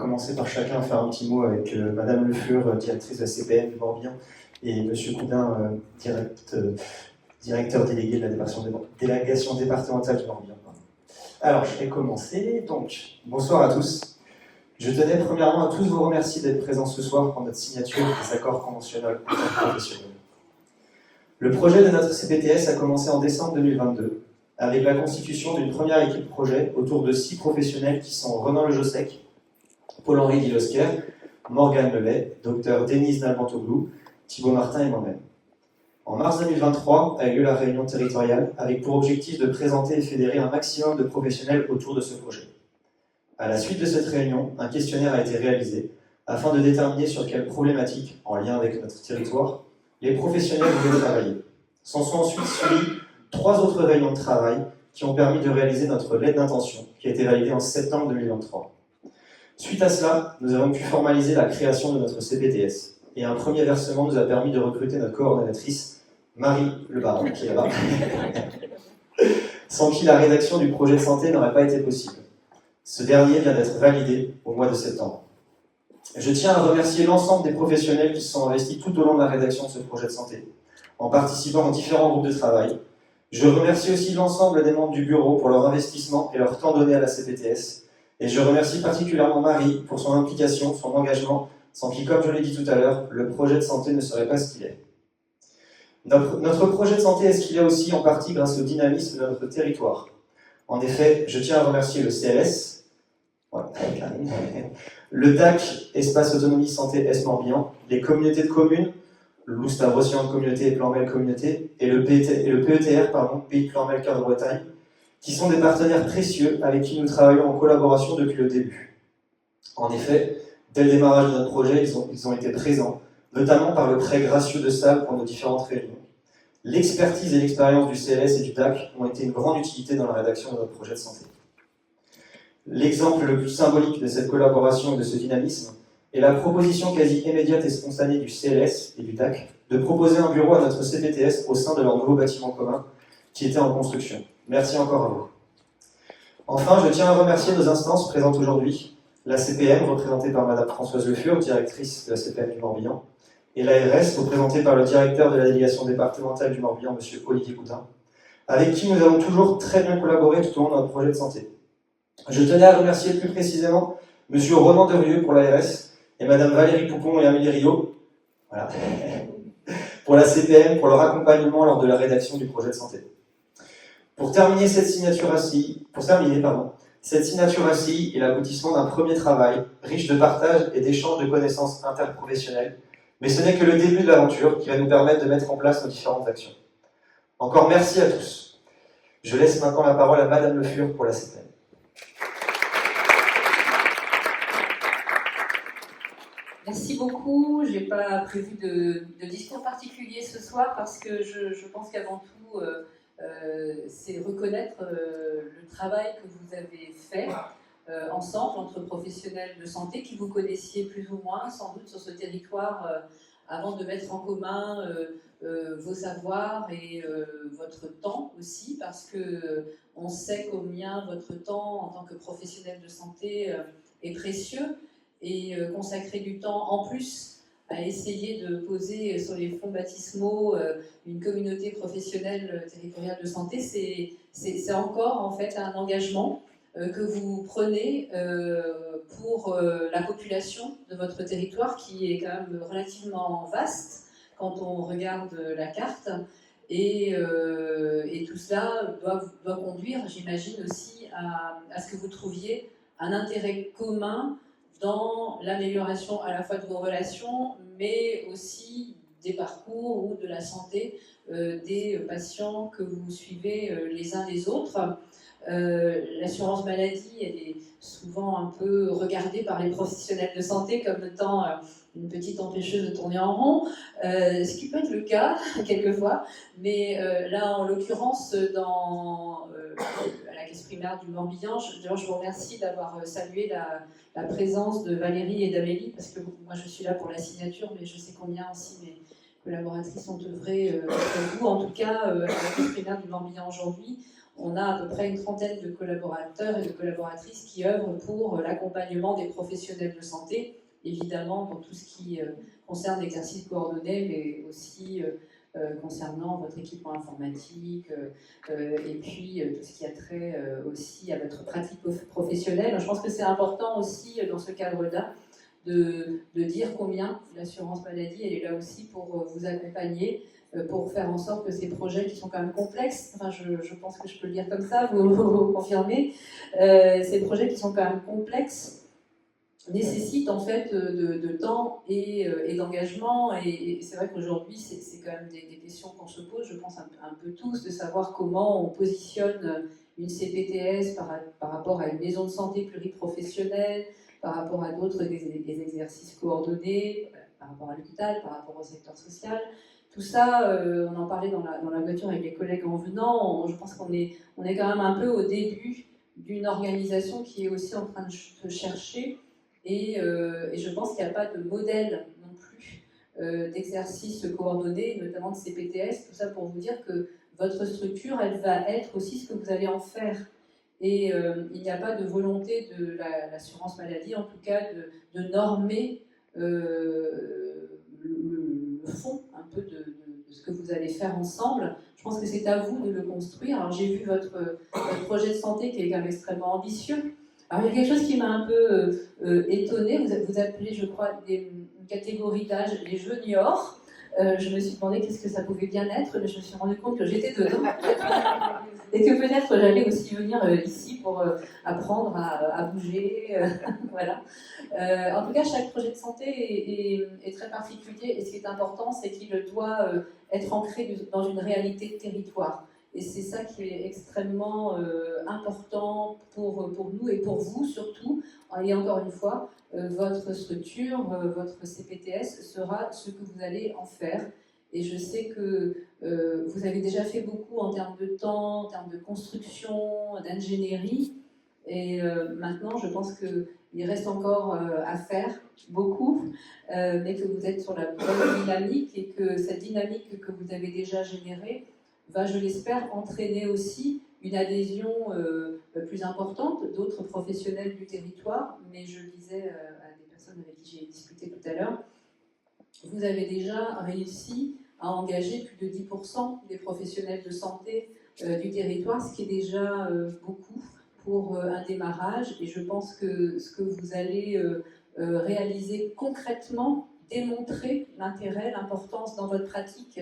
commencer par chacun faire un petit mot avec Madame Le Fur, directrice de la CPM du Morbihan, et Monsieur Coudin, directeur délégué de la délégation départementale du Morbihan. Alors, je vais commencer. Donc, bonsoir à tous. Je tenais premièrement à tous vous remercier d'être présents ce soir pour notre signature des accords conventionnels interprofessionnels. Le projet de notre CPTS a commencé en décembre 2022 avec la constitution d'une première équipe projet autour de 6 professionnels qui sont Ronan Le Jossec, Paul-Henri Dilosquer, Morgane Lelay, Dr Denise Nalbantoglou, Thibaut Martin et moi-même. En mars 2023 a eu lieu la réunion territoriale avec pour objectif de présenter et fédérer un maximum de professionnels autour de ce projet. À la suite de cette réunion, un questionnaire a été réalisé afin de déterminer sur quelles problématiques, en lien avec notre territoire, les professionnels voulaient travailler. S'en sont ensuite suivis 3 autres réunions de travail qui ont permis de réaliser notre lettre d'intention, qui a été validée en septembre 2023. Suite à cela, nous avons pu formaliser la création de notre CPTS, et un premier versement nous a permis de recruter notre coordonnatrice, Marie Le Baron, qui est là-bas, sans qui la rédaction du projet de santé n'aurait pas été possible. Ce dernier vient d'être validé au mois de septembre. Je tiens à remercier l'ensemble des professionnels qui se sont investis tout au long de la rédaction de ce projet de santé, en participant aux différents groupes de travail. Je remercie aussi l'ensemble des membres du bureau pour leur investissement et leur temps donné à la CPTS. Et je remercie particulièrement Marie pour son implication, son engagement, sans qui, comme je l'ai dit tout à l'heure, le projet de santé ne serait pas ce qu'il est. Notre projet de santé est ce qu'il est aussi en partie grâce au dynamisme de notre territoire. En effet, je tiens à remercier le CLS, voilà, le DAC, Espace Autonomie Santé Est-Morbihan, les communautés de communes, Loustave-Océan Communauté et Plan-Mel Communauté, et le PETR, Pays de Plan-Mel Cœur de Bretagne, qui sont des partenaires précieux avec qui nous travaillons en collaboration depuis le début. En effet, dès le démarrage de notre projet, ils ont été présents, notamment par le prêt gracieux de salles pour nos différentes réunions. L'expertise et l'expérience du CLS et du DAC ont été une grande utilité dans la rédaction de notre projet de santé. L'exemple le plus symbolique de cette collaboration et de ce dynamisme est la proposition quasi immédiate et spontanée du CLS et du DAC de proposer un bureau à notre CPTS au sein de leur nouveau bâtiment commun qui était en construction. Merci encore à vous. Enfin, je tiens à remercier nos instances présentes aujourd'hui, la CPM, représentée par Madame Françoise Le Fur, directrice de la CPM du Morbihan, et l'ARS, représentée par le directeur de la délégation départementale du Morbihan, M. Olivier Coudin, avec qui nous avons toujours très bien collaboré tout au long de notre projet de santé. Je tenais à remercier plus précisément M. Ronan Derieux pour l'ARS et Mme Valérie Poupon et Amélie Rio, voilà, pour la CPM, pour leur accompagnement lors de la rédaction du projet de santé. Pour terminer, cette signature assis est l'aboutissement d'un premier travail, riche de partage et d'échange de connaissances interprofessionnelles, mais ce n'est que le début de l'aventure qui va nous permettre de mettre en place nos différentes actions. Encore merci à tous. Je laisse maintenant la parole à Madame Le Fur pour la CPM. Merci beaucoup. Je n'ai pas prévu de discours particulier ce soir parce que je pense qu'avant tout, c'est reconnaître le travail que vous avez fait ensemble entre professionnels de santé qui vous connaissiez plus ou moins sans doute sur ce territoire avant de mettre en commun vos savoirs et votre temps aussi, parce que on sait combien votre temps en tant que professionnel de santé est précieux, et consacrer du temps en plus à essayer de poser sur les fonds baptismaux une communauté professionnelle territoriale de santé, c'est encore en fait un engagement que vous prenez pour la population de votre territoire qui est quand même relativement vaste quand on regarde la carte, et tout cela doit conduire, j'imagine aussi, à ce que vous trouviez un intérêt commun dans l'amélioration à la fois de vos relations, mais aussi des parcours ou de la santé des patients que vous suivez les uns les autres. L'assurance maladie, elle est souvent un peu regardée par les professionnels de santé comme étant une petite empêcheuse de tourner en rond, ce qui peut être le cas quelquefois, mais là en l'occurrence à la caisse primaire du Morbihan, je vous remercie d'avoir salué la présence de Valérie et d'Amélie, parce que moi je suis là pour la signature, mais je sais combien aussi mes collaboratrices ont œuvré auprès de vous. En tout cas, à la caisse primaire du Morbihan aujourd'hui, on a à peu près une trentaine de collaborateurs et de collaboratrices qui œuvrent pour l'accompagnement des professionnels de santé, évidemment dans tout ce qui concerne l'exercice coordonné, mais aussi concernant votre équipement informatique et puis tout ce qui a trait aussi à votre pratique professionnelle. Je pense que c'est important aussi dans ce cadre-là de dire combien l'assurance maladie, elle est là aussi pour vous accompagner, pour faire en sorte que ces projets qui sont quand même complexes, enfin je pense que je peux le dire comme ça, vous confirmez, ces projets qui sont quand même complexes nécessitent en fait de temps et d'engagement, et c'est vrai qu'aujourd'hui c'est quand même des questions qu'on se pose, je pense un peu tous, de savoir comment on positionne une CPTS par rapport à une maison de santé pluriprofessionnelle, par rapport à d'autres des exercices coordonnés, par rapport à l'hôpital, par rapport au secteur social. Tout ça, on en parlait dans la voiture avec les collègues en venant, je pense qu'on est quand même un peu au début d'une organisation qui est aussi en train de se chercher, et je pense qu'il n'y a pas de modèle non plus d'exercice coordonné, notamment de CPTS, tout ça pour vous dire que votre structure, elle va être aussi ce que vous allez en faire. Et il n'y a pas de volonté de l'assurance maladie, en tout cas, de normer le fond un peu de ce que vous allez faire ensemble. Je pense que c'est à vous de le construire. Alors j'ai vu votre projet de santé qui est quand même extrêmement ambitieux. Alors il y a quelque chose qui m'a un peu étonnée. Vous appelez, je crois, une catégorie d'âge les juniors. Je me suis demandé qu'est-ce que ça pouvait bien être, mais je me suis rendu compte que j'étais dedans. Et que peut-être j'allais aussi venir ici pour apprendre à bouger. Voilà. En tout cas, chaque projet de santé est très particulier, et ce qui est important, c'est qu'il doit être ancré dans une réalité de territoire. Et c'est ça qui est extrêmement important pour nous et pour vous surtout. Et encore une fois, votre structure, votre CPTS sera ce que vous allez en faire. Et je sais que vous avez déjà fait beaucoup en termes de temps, en termes de construction, d'ingénierie. Et maintenant, je pense qu'il reste encore à faire, beaucoup, mais que vous êtes sur la bonne dynamique, et que cette dynamique que vous avez déjà générée va, je l'espère, entraîner aussi une adhésion plus importante d'autres professionnels du territoire. Mais je le disais à des personnes avec qui j'ai discuté tout à l'heure, vous avez déjà réussi à engager plus de 10% des professionnels de santé du territoire, ce qui est déjà beaucoup pour un démarrage. Et je pense que ce que vous allez réaliser concrètement, démontrer l'intérêt, l'importance dans votre pratique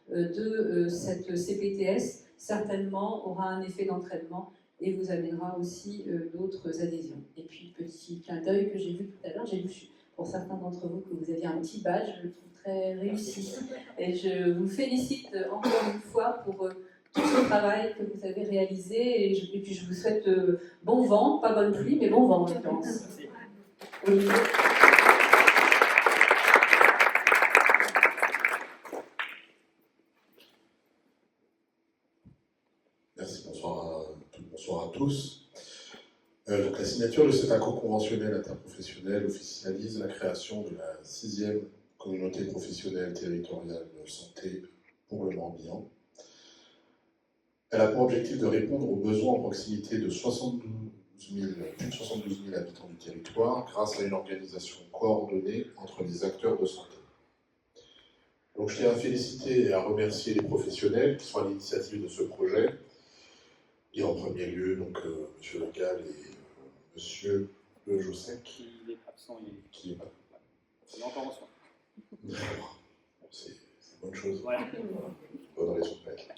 de cette CPTS, certainement aura un effet d'entraînement et vous amènera aussi d'autres adhésions. Et puis, petit clin d'œil que j'ai vu tout à l'heure, j'ai vu pour certains d'entre vous que vous aviez un petit badge, je le trouve très réussi. Et je vous félicite encore une fois pour tout ce travail que vous avez réalisé, et puis je vous souhaite bon vent, pas bonne pluie, mais bon vent, je pense. Oui. Merci, bonsoir à tous. Donc, la signature de cet accord conventionnel interprofessionnel officialise la création de la 6e communauté professionnelle territoriale de santé pour le Morbihan. Elle a pour objectif de répondre aux besoins en proximité de plus de 72 000 habitants du territoire grâce à une organisation coordonnée entre les acteurs de santé. Donc, je tiens à féliciter et à remercier les professionnels qui sont à l'initiative de ce projet. Et en premier lieu, donc, M. Le Gall et M. Le Jossec. Qui est absent, qui est pas. C'est encore en soi. C'est une bonne chose. Voilà. Bonne raison d'être là.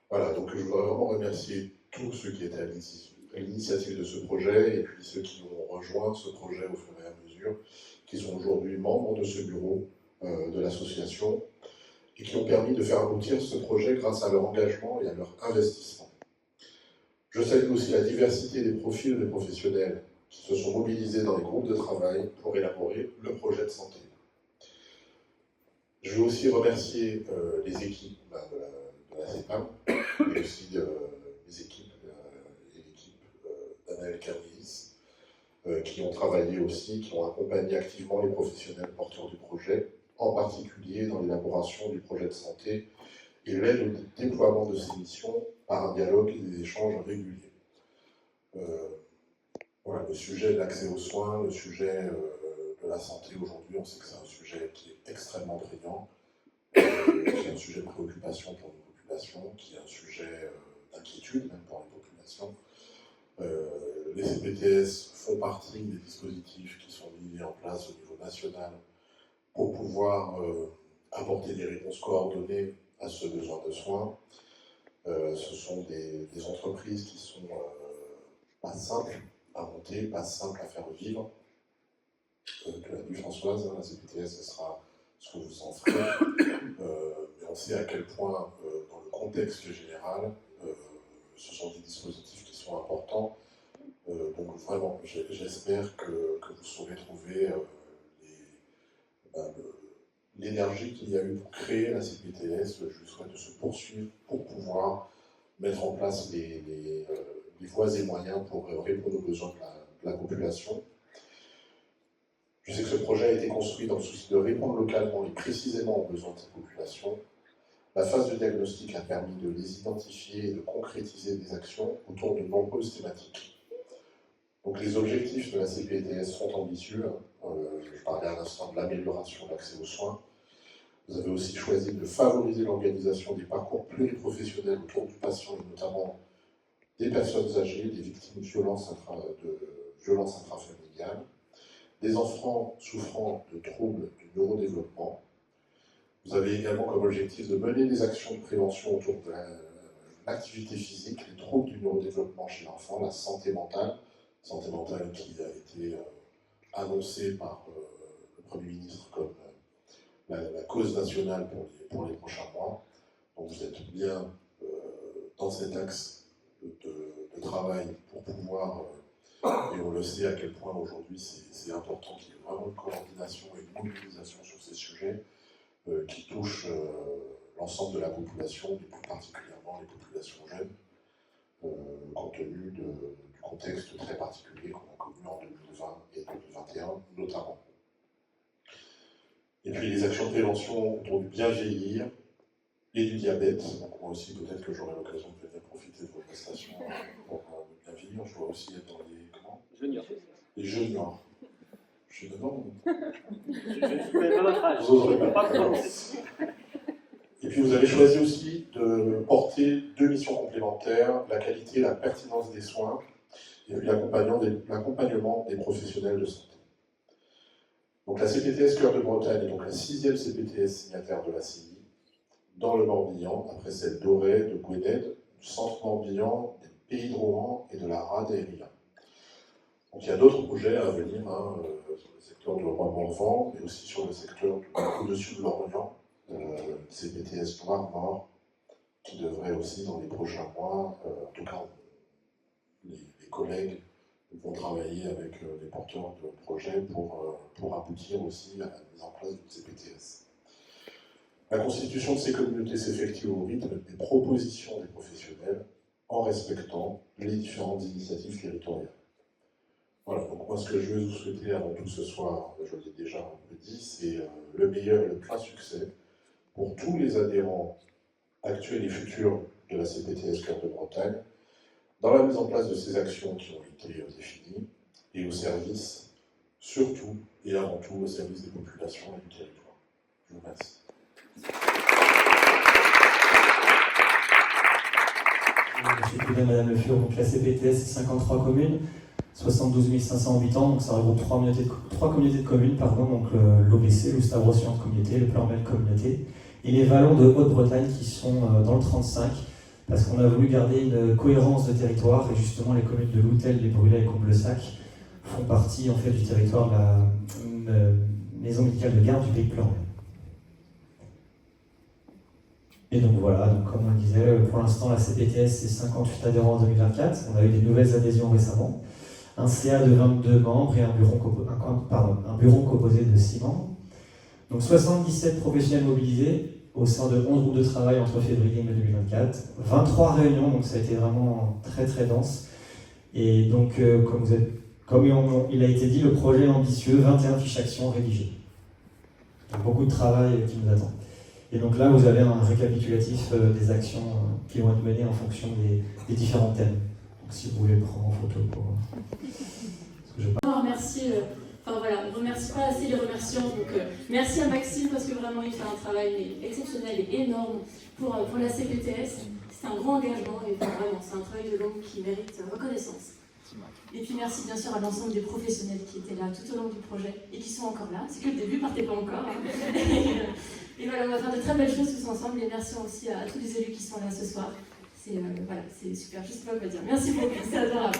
Voilà, donc je voudrais vraiment remercier tous ceux qui étaient à l'initiative de ce projet, et puis ceux qui ont rejoint ce projet au fur et à mesure, qui sont aujourd'hui membres de ce bureau de l'association, et qui ont permis de faire aboutir ce projet grâce à leur engagement et à leur investissement. Je salue aussi la diversité des profils des professionnels qui se sont mobilisés dans les groupes de travail pour élaborer le projet de santé. Je veux aussi remercier les équipes de la CEPAM, et aussi les équipes et l'équipe d'Anaël Carlis, qui ont travaillé aussi, qui ont accompagné activement les professionnels porteurs du projet, en particulier dans l'élaboration du projet de santé et l'aide au déploiement de ces missions par un dialogue et des échanges réguliers. Voilà, le sujet de l'accès aux soins, le sujet de la santé aujourd'hui, on sait que c'est un sujet qui est extrêmement prégnant, qui est un sujet de préoccupation pour nos populations, qui est un sujet d'inquiétude même pour les populations. Les CPTS font partie des dispositifs qui sont mis en place au niveau national pour pouvoir apporter des réponses coordonnées à ce besoin de soins. Ce sont des entreprises qui sont pas simples à monter, pas simples à faire vivre. Tu l'as dit Françoise, la CPTS, ce sera ce que vous en ferez. Mais on sait à quel point, dans le contexte général, ce sont des dispositifs qui sont importants. Donc vraiment, j'espère que vous saurez trouver l'énergie qu'il y a eu pour créer la CPTS. Je vous souhaite de se poursuivre pour pouvoir mettre en place les voies et moyens pour répondre aux besoins de la population. Je sais que ce projet a été construit dans le souci de répondre localement et précisément aux besoins de cette population. La phase de diagnostic a permis de les identifier et de concrétiser des actions autour de nombreuses thématiques. Donc les objectifs de la CPTS sont ambitieux. Je parlais à l'instant de l'amélioration de l'accès aux soins. Vous avez aussi choisi de favoriser l'organisation des parcours pluriprofessionnels autour du patient et notamment des personnes âgées, des victimes de violences intrafamiliales, des enfants souffrant de troubles du neurodéveloppement. Vous avez également comme objectif de mener des actions de prévention autour de l'activité physique, les troubles du neurodéveloppement chez l'enfant, la santé mentale qui a été annoncée par le Premier ministre comme la cause nationale pour les prochains mois. Donc vous êtes bien dans cet axe de travail pour pouvoir, et on le sait à quel point aujourd'hui c'est important qu'il y ait vraiment une coordination et une mobilisation sur ces sujets qui touchent l'ensemble de la population, et plus particulièrement les populations jeunes, compte tenu du contexte très particulier qu'on a connu en 2020 et 2021 notamment. Et puis les actions de prévention autour du bien vieillir et du diabète. Donc moi aussi, peut-être que j'aurai l'occasion de venir profiter de vos prestations pour le bien vieillir. Je dois aussi être dans les... Comment ? Junior. Les juniors. Je suis dedans. Je ne connais pas votre âge. Vous n'aurez Je ne peux pas pas. prononcer. Et puis vous avez choisi aussi de porter deux missions complémentaires, la qualité et la pertinence des soins, et puis l'accompagnement des professionnels de santé. Donc la CPTS Cœur de Bretagne est donc la 6e CPTS signataire de la CI, dans le Morbihan, après celle d'Auray, de Gwened, du Centre Morbihan, des Pays de Rohan et de la RADERIA. Donc il y a d'autres projets à venir sur le secteur de Rouen-Morvan, mais aussi sur le secteur au-dessus de l'Orient, CPTS Noir-Mort, qui devrait aussi dans les prochains mois, en tout cas les collègues vont travailler avec les porteurs de projets pour aboutir aussi à la mise en place d'une CPTS. La constitution de ces communautés s'effectue au rythme des propositions des professionnels en respectant les différentes initiatives territoriales. Voilà, donc moi ce que je veux vous souhaiter avant tout ce soir, je l'ai déjà un peu dit, c'est le meilleur et le plein succès pour tous les adhérents actuels et futurs de la CPTS Cœur de Bretagne, dans la mise en place de ces actions qui ont été définies, et au service, surtout et avant tout, au service des populations et du territoire. Je vous remercie. Monsieur Coudin, Madame Le Fur, donc la CPTS, c'est 53 communes, 72 500 habitants, donc ça regroupe trois communautés de communes, donc l'OBC, l'Oustave-Roussillon communauté, le Plan-Mel communauté, et les Vallons de Haute-Bretagne qui sont dans le 35, parce qu'on a voulu garder une cohérence de territoire, et justement les communes de Loutel, les Brulets et Comblesac font partie en fait du territoire de la maison médicale de garde du Pays de Plan-Mel. Et donc voilà, donc comme on le disait, pour l'instant la CPTS c'est 58 adhérents en 2024, on a eu des nouvelles adhésions récemment, un CA de 22 membres et un bureau composé de 6 membres. Donc 77 professionnels mobilisés au sein de 11 groupes de travail entre février et mai 2024, 23 réunions, donc ça a été vraiment très très dense. Et donc comme il a été dit, le projet est ambitieux, 21 fiches actions rédigées. Donc beaucoup de travail qui nous attend. Et donc là, vous avez un récapitulatif des actions qui vont être menées en fonction des différents thèmes. Donc si vous voulez le prendre en photo pour... On remercie, on ne remercie pas assez les remerciants. Donc merci à Maxime parce que vraiment il fait un travail exceptionnel et énorme pour la CPTS. C'est un grand engagement et vraiment c'est un travail de longue qui mérite reconnaissance. Et puis merci bien sûr à l'ensemble des professionnels qui étaient là tout au long du projet et qui sont encore là. C'est que le début, partez pas encore. Hein. Et voilà, on va faire de très belles choses tous ensemble. Et merci aussi à tous les élus qui sont là ce soir. C'est super, je sais pas quoi dire. Merci beaucoup, c'est adorable.